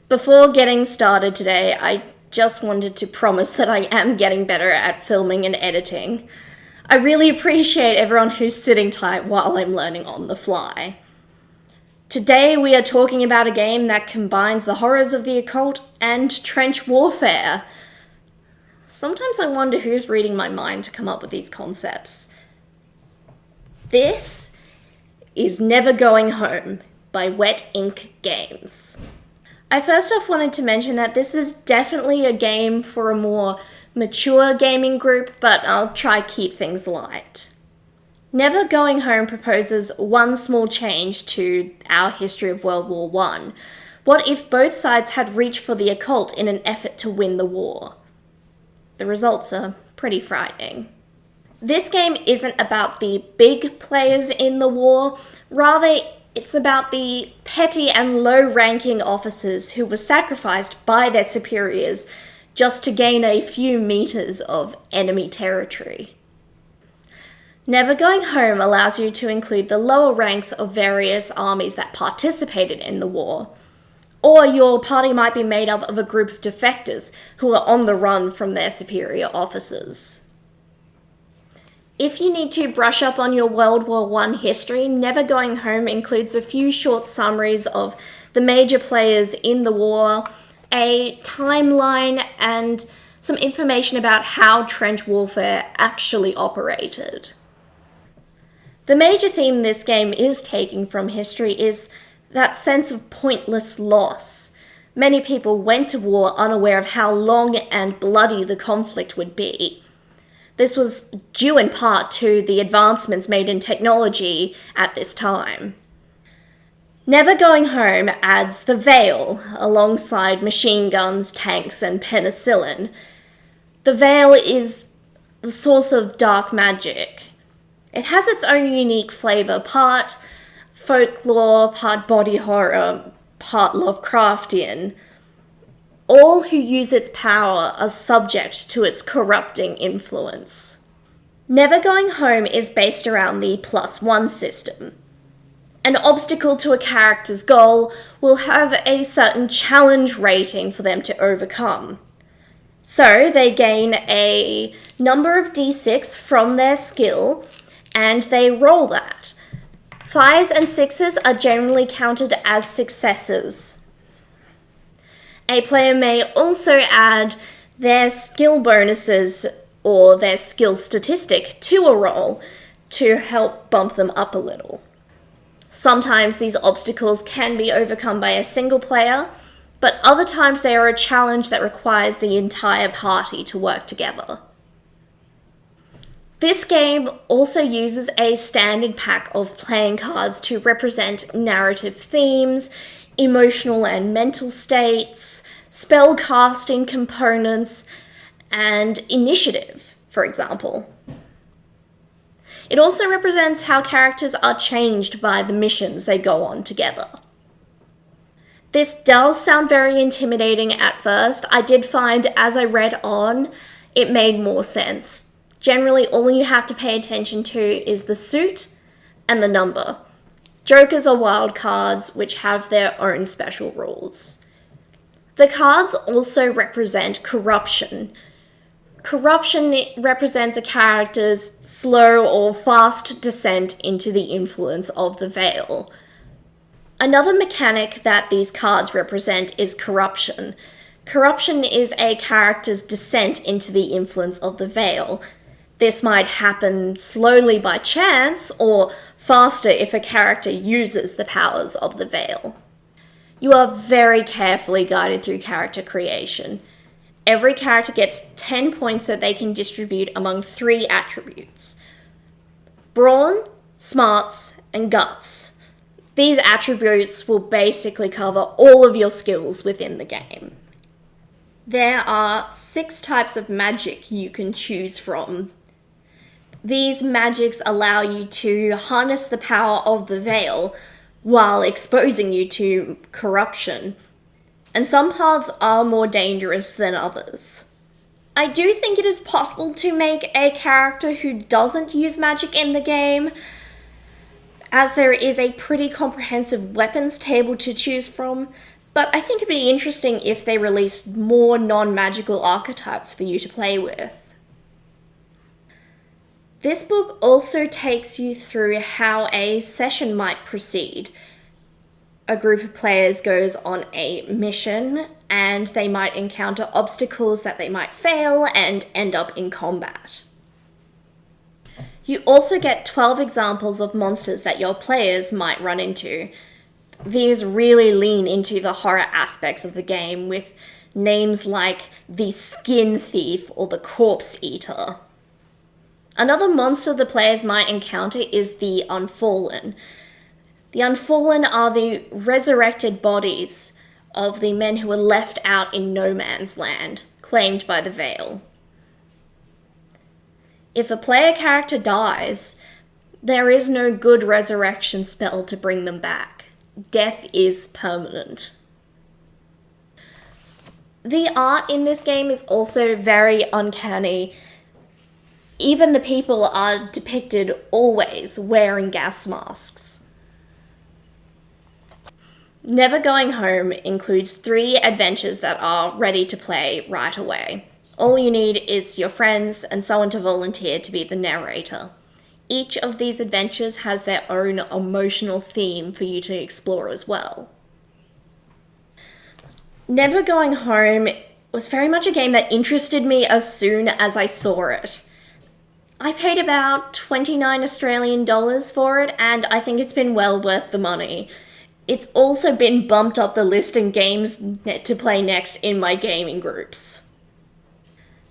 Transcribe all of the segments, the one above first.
Before getting started today, I just wanted to promise that I am getting better at filming and editing. I really appreciate everyone who's sitting tight while I'm learning on the fly. Today we are talking about a game that combines the horrors of the occult and trench warfare. Sometimes I wonder who's reading my mind to come up with these concepts. This is Never Going Home by Wet Ink Games. I first off wanted to mention that this is definitely a game for a more mature gaming group, but I'll try keep things light. Never Going Home proposes one small change to our history of World War I. What if both sides had reached for the occult in an effort to win the war? The results are pretty frightening. This game isn't about the big players in the war, rather it's about the petty and low-ranking officers who were sacrificed by their superiors just to gain a few meters of enemy territory. Never Going Home allows you to include the lower ranks of various armies that participated in the war, or your party might be made up of a group of defectors who are on the run from their superior officers. If you need to brush up on your World War I history, Never Going Home includes a few short summaries of the major players in the war, a timeline, and some information about how trench warfare actually operated. The major theme this game is taking from history is that sense of pointless loss. Many people went to war unaware of how long and bloody the conflict would be. This was due in part to the advancements made in technology at this time. Never Going Home adds the Veil alongside machine guns, tanks, and penicillin. The Veil is the source of dark magic. It has its own unique flavor, part folklore, part body horror, part Lovecraftian. All who use its power are subject to its corrupting influence. Never Going Home is based around the +1 system. An obstacle to a character's goal will have a certain challenge rating for them to overcome. So they gain a number of d6 from their skill, and they roll that. 5s and 6s are generally counted as successes. A player may also add their skill bonuses or their skill statistic to a roll to help bump them up a little. Sometimes these obstacles can be overcome by a single player, but other times they are a challenge that requires the entire party to work together. This game also uses a standard pack of playing cards to represent narrative themes, emotional and mental states, spell casting components, and initiative, for example. It also represents how characters are changed by the missions they go on together. This does sound very intimidating at first. I did find as I read on, it made more sense. Generally, all you have to pay attention to is the suit and the number. Jokers are wild cards, which have their own special rules. The cards also represent corruption. Corruption represents a character's slow or fast descent into the influence of the Veil. Another mechanic that these cards represent is corruption. Corruption is a character's descent into the influence of the Veil. This might happen slowly by chance, or faster if a character uses the powers of the Veil. You are very carefully guided through character creation. Every character gets 10 points that they can distribute among 3 attributes: brawn, smarts, and guts. These attributes will basically cover all of your skills within the game. There are 6 types of magic you can choose from. These magics allow you to harness the power of the Veil while exposing you to corruption, and some paths are more dangerous than others. I do think it is possible to make a character who doesn't use magic in the game, as there is a pretty comprehensive weapons table to choose from, But I think it'd be interesting if they released more non-magical archetypes for you to play with. This book also takes you through how a session might proceed. A group of players goes on a mission and they might encounter obstacles that they might fail and end up in combat. You also get 12 examples of monsters that your players might run into. These really lean into the horror aspects of the game with names like the Skin Thief or the Corpse Eater. Another monster the players might encounter is the Unfallen. The Unfallen are the resurrected bodies of the men who were left out in no man's land, claimed by the Veil. If a player character dies, there is no good resurrection spell to bring them back. Death is permanent. The art in this game is also very uncanny. Even the people are depicted always wearing gas masks. Never Going Home includes 3 adventures that are ready to play right away. All you need is your friends and someone to volunteer to be the narrator. Each of these adventures has their own emotional theme for you to explore as well. Never Going Home was very much a game that interested me as soon as I saw it. I paid about 29 Australian dollars for it, and I think it's been well worth the money. It's also been bumped up the list in games to play next in my gaming groups.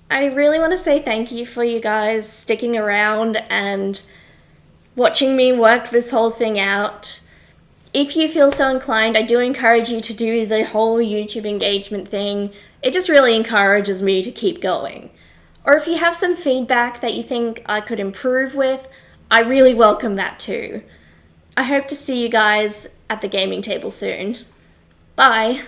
I really want to say thank you for you guys sticking around and watching me work this whole thing out. If you feel so inclined, I do encourage you to do the whole YouTube engagement thing. It just really encourages me to keep going. Or if you have some feedback that you think I could improve with, I really welcome that too. I hope to see you guys at the gaming table soon. Bye!